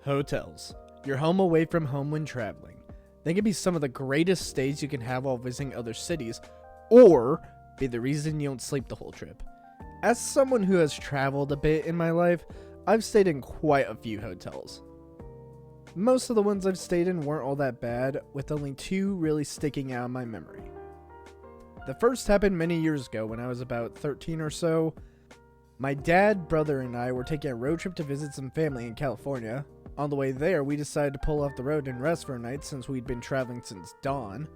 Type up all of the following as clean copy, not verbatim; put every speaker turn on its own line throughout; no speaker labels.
Hotels. Your home away from home when traveling. They can be some of the greatest stays you can have while visiting other cities, or be the reason you don't sleep the whole trip. As someone who has traveled a bit in my life, I've stayed in quite a few hotels. Most of the ones I've stayed in weren't all that bad, with only two really sticking out in my memory. The first happened many years ago when I was about 13 or so. My dad, brother, and I were taking a road trip to visit some family in California. On the way there, we decided to pull off the road and rest for a night since we'd been traveling since dawn.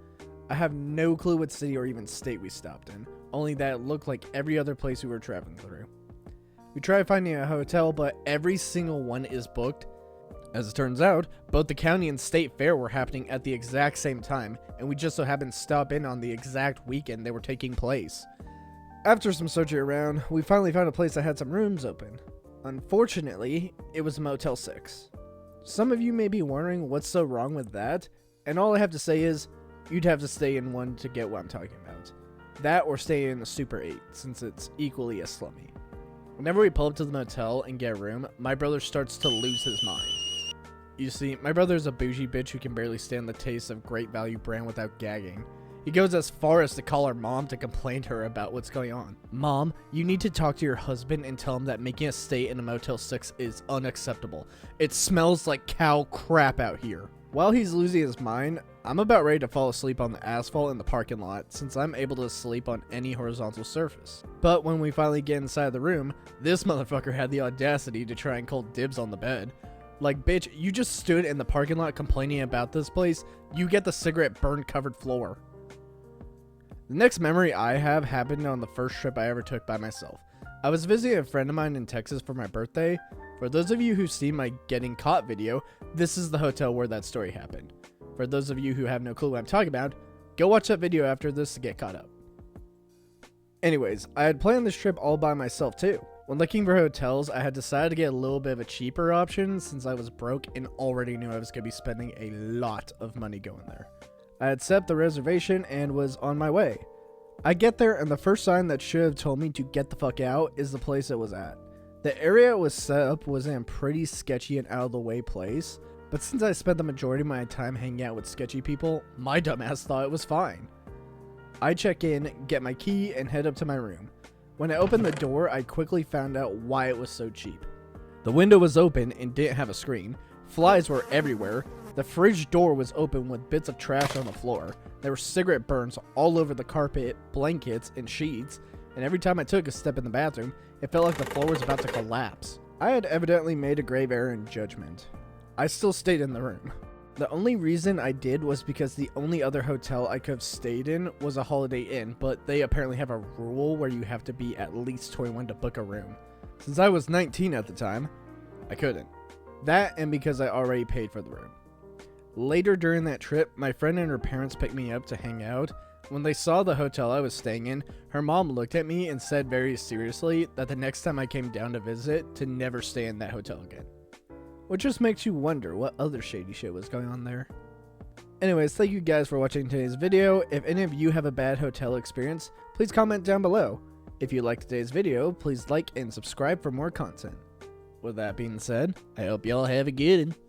I have no clue what city or even state we stopped in, only that it looked like every other place we were traveling through. We tried finding a hotel, but every single one is booked. As it turns out, both the county and state fair were happening at the exact same time, and we just so happened to stop in on the exact weekend they were taking place. After some searching around, we finally found a place that had some rooms open. Unfortunately, it was Motel 6. Some of you may be wondering what's so wrong with that, and all I have to say is, you'd have to stay in one to get what I'm talking about. That or stay in the Super 8, since it's equally as slummy. Whenever we pull up to the motel and get a room, my brother starts to lose his mind. You see, my brother is a bougie bitch who can barely stand the taste of Great Value brand without gagging. He goes as far as to call our mom to complain to her about what's going on. Mom, you need to talk to your husband and tell him that making a stay in a Motel 6 is unacceptable. It smells like cow crap out here. While he's losing his mind, I'm about ready to fall asleep on the asphalt in the parking lot since I'm able to sleep on any horizontal surface. But when we finally get inside the room, this motherfucker had the audacity to try and call dibs on the bed. Like, bitch, you just stood in the parking lot complaining about this place. You get the cigarette burn covered floor. The next memory I have happened on the first trip I ever took by myself. I was visiting a friend of mine in Texas for my birthday. For those of you who've seen my Getting Caught video, this is the hotel where that story happened. For those of you who have no clue what I'm talking about, go watch that video after this to get caught up. Anyways, I had planned this trip all by myself too. When looking for hotels, I had decided to get a little bit of a cheaper option since I was broke and already knew I was going to be spending a lot of money going there. I had set up the reservation and was on my way. I get there and the first sign that should have told me to get the fuck out is the place it was at. The area it was set up was in a pretty sketchy and out of the way place, but since I spent the majority of my time hanging out with sketchy people, my dumbass thought it was fine. I check in, get my key, and head up to my room. When I opened the door, I quickly found out why it was so cheap. The window was open and didn't have a screen. Flies were everywhere. The fridge door was open with bits of trash on the floor. There were cigarette burns all over the carpet, blankets, and sheets. And every time I took a step in the bathroom, it felt like the floor was about to collapse. I had evidently made a grave error in judgment. I still stayed in the room. The only reason I did was because the only other hotel I could have stayed in was a Holiday Inn, but they apparently have a rule where you have to be at least 21 to book a room. Since I was 19 at the time, I couldn't. That and because I already paid for the room. Later during that trip, my friend and her parents picked me up to hang out. When they saw the hotel I was staying in, her mom looked at me and said very seriously that the next time I came down to visit, to never stay in that hotel again. Which just makes you wonder what other shady shit was going on there. Anyways, thank you guys for watching today's video. If any of you have a bad hotel experience, please comment down below. If you liked today's video, please like and subscribe for more content. With that being said, I hope y'all have a good one.